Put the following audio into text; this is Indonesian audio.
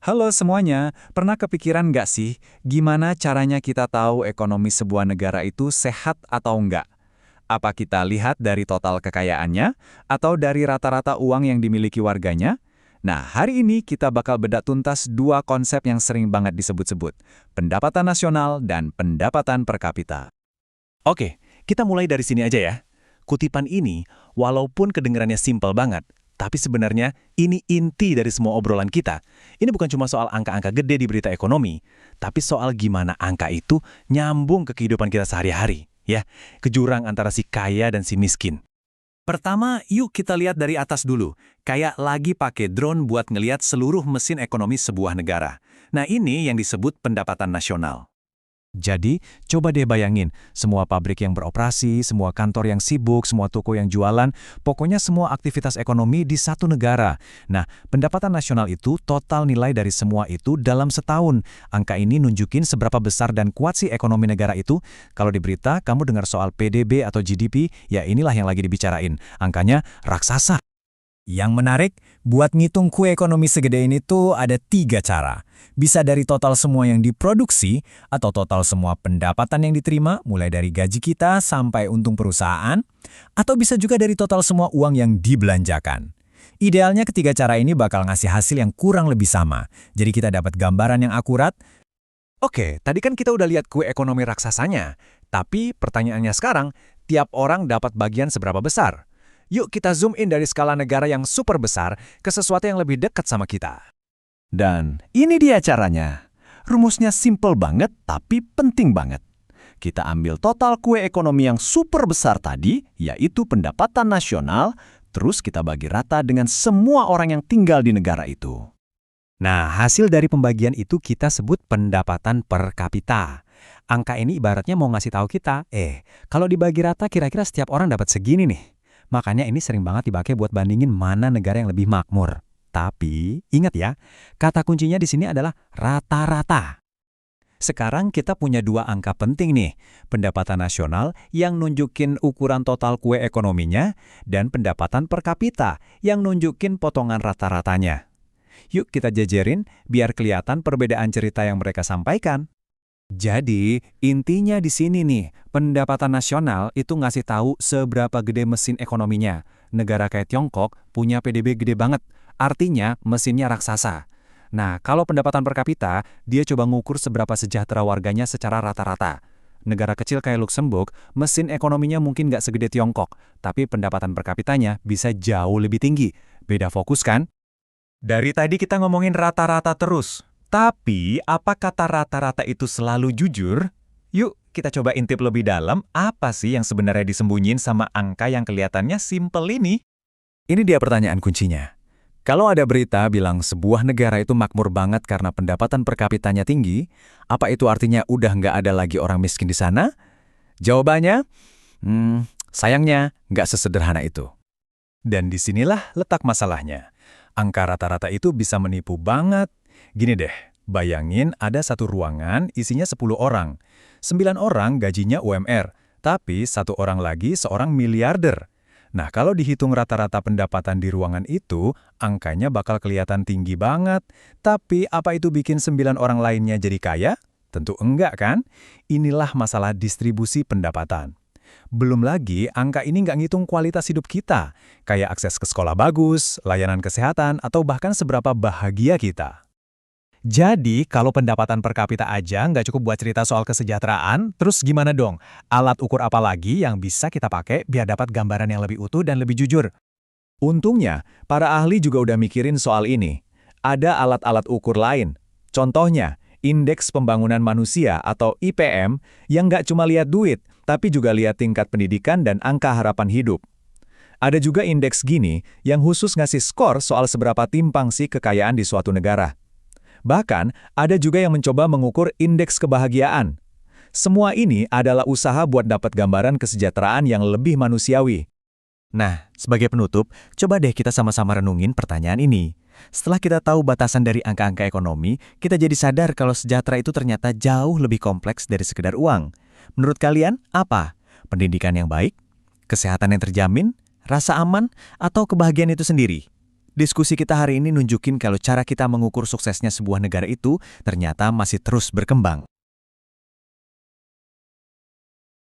Halo semuanya, pernah kepikiran nggak sih gimana caranya kita tahu ekonomi sebuah negara itu sehat atau enggak? Apa kita lihat dari total kekayaannya atau dari rata-rata uang yang dimiliki warganya? Nah, hari ini kita bakal bedah tuntas dua konsep yang sering banget disebut-sebut, pendapatan nasional dan pendapatan per kapita. Oke, kita mulai dari sini aja ya. Kutipan ini, walaupun kedengarannya simpel banget, tapi sebenarnya ini inti dari semua obrolan kita. Ini bukan cuma soal angka-angka gede di berita ekonomi, tapi soal gimana angka itu nyambung ke kehidupan kita sehari-hari, ya, ke jurang antara si kaya dan si miskin. Pertama, yuk kita lihat dari atas dulu. Kayak lagi pakai drone buat ngelihat seluruh mesin ekonomi sebuah negara. Nah, ini yang disebut pendapatan nasional. Jadi, coba deh bayangin, semua pabrik yang beroperasi, semua kantor yang sibuk, semua toko yang jualan, pokoknya semua aktivitas ekonomi di satu negara. Nah, pendapatan nasional itu total nilai dari semua itu dalam setahun. Angka ini nunjukin seberapa besar dan kuat sih ekonomi negara itu. Kalau di berita, kamu dengar soal PDB atau GDP, ya inilah yang lagi dibicarain. Angkanya raksasa. Yang menarik, buat ngitung kue ekonomi segede ini tuh ada tiga cara. Bisa dari total semua yang diproduksi, atau total semua pendapatan yang diterima, mulai dari gaji kita sampai untung perusahaan, atau bisa juga dari total semua uang yang dibelanjakan. Idealnya ketiga cara ini bakal ngasih hasil yang kurang lebih sama, jadi kita dapat gambaran yang akurat. Oke, tadi kan kita udah lihat kue ekonomi raksasanya. Tapi pertanyaannya sekarang, tiap orang dapat bagian seberapa besar? Yuk kita zoom in dari skala negara yang super besar ke sesuatu yang lebih dekat sama kita. Dan ini dia caranya. Rumusnya simple banget tapi penting banget. Kita ambil total kue ekonomi yang super besar tadi, yaitu pendapatan nasional, terus kita bagi rata dengan semua orang yang tinggal di negara itu. Nah, hasil dari pembagian itu kita sebut pendapatan per kapita. Angka ini ibaratnya mau ngasih tahu kita, kalau dibagi rata kira-kira setiap orang dapat segini nih. Makanya ini sering banget dipakai buat bandingin mana negara yang lebih makmur. Tapi, ingat ya, kata kuncinya di sini adalah rata-rata. Sekarang kita punya dua angka penting nih, pendapatan nasional yang nunjukin ukuran total kue ekonominya, dan pendapatan per kapita yang nunjukin potongan rata-ratanya. Yuk kita jejerin biar kelihatan perbedaan cerita yang mereka sampaikan. Jadi, intinya di sini nih, pendapatan nasional itu ngasih tahu seberapa gede mesin ekonominya. Negara kayak Tiongkok punya PDB gede banget, artinya mesinnya raksasa. Nah, kalau pendapatan per kapita, dia coba ngukur seberapa sejahtera warganya secara rata-rata. Negara kecil kayak Luxembourg, mesin ekonominya mungkin nggak segede Tiongkok, tapi pendapatan per kapitanya bisa jauh lebih tinggi. Beda fokus kan? Dari tadi kita ngomongin rata-rata terus. Tapi, apa kata rata-rata itu selalu jujur? Yuk, kita coba intip lebih dalam apa sih yang sebenarnya disembunyiin sama angka yang kelihatannya simpel ini. Ini dia pertanyaan kuncinya. Kalau ada berita bilang sebuah negara itu makmur banget karena pendapatan per kapitanya tinggi, apa itu artinya udah nggak ada lagi orang miskin di sana? Jawabannya, sayangnya nggak sesederhana itu. Dan disinilah letak masalahnya. Angka rata-rata itu bisa menipu banget. Gini deh, bayangin ada satu ruangan isinya 10 orang. 9 orang gajinya UMR, tapi satu orang lagi seorang miliarder. Nah, kalau dihitung rata-rata pendapatan di ruangan itu, angkanya bakal kelihatan tinggi banget. Tapi apa itu bikin 9 orang lainnya jadi kaya? Tentu enggak kan? Inilah masalah distribusi pendapatan. Belum lagi, angka ini nggak ngitung kualitas hidup kita, kayak akses ke sekolah bagus, layanan kesehatan, atau bahkan seberapa bahagia kita. Jadi, kalau pendapatan per kapita aja nggak cukup buat cerita soal kesejahteraan, terus gimana dong? Alat ukur apa lagi yang bisa kita pakai biar dapat gambaran yang lebih utuh dan lebih jujur? Untungnya, para ahli juga udah mikirin soal ini. Ada alat-alat ukur lain. Contohnya, Indeks Pembangunan Manusia atau IPM yang nggak cuma lihat duit, tapi juga lihat tingkat pendidikan dan angka harapan hidup. Ada juga indeks gini yang khusus ngasih skor soal seberapa timpang sih kekayaan di suatu negara. Bahkan, ada juga yang mencoba mengukur indeks kebahagiaan. Semua ini adalah usaha buat dapat gambaran kesejahteraan yang lebih manusiawi. Nah, sebagai penutup, coba deh kita sama-sama renungin pertanyaan ini. Setelah kita tahu batasan dari angka-angka ekonomi, kita jadi sadar kalau sejahtera itu ternyata jauh lebih kompleks dari sekedar uang. Menurut kalian, apa? Pendidikan yang baik? Kesehatan yang terjamin? Rasa aman? Atau kebahagiaan itu sendiri? Diskusi kita hari ini nunjukin kalau cara kita mengukur suksesnya sebuah negara itu ternyata masih terus berkembang.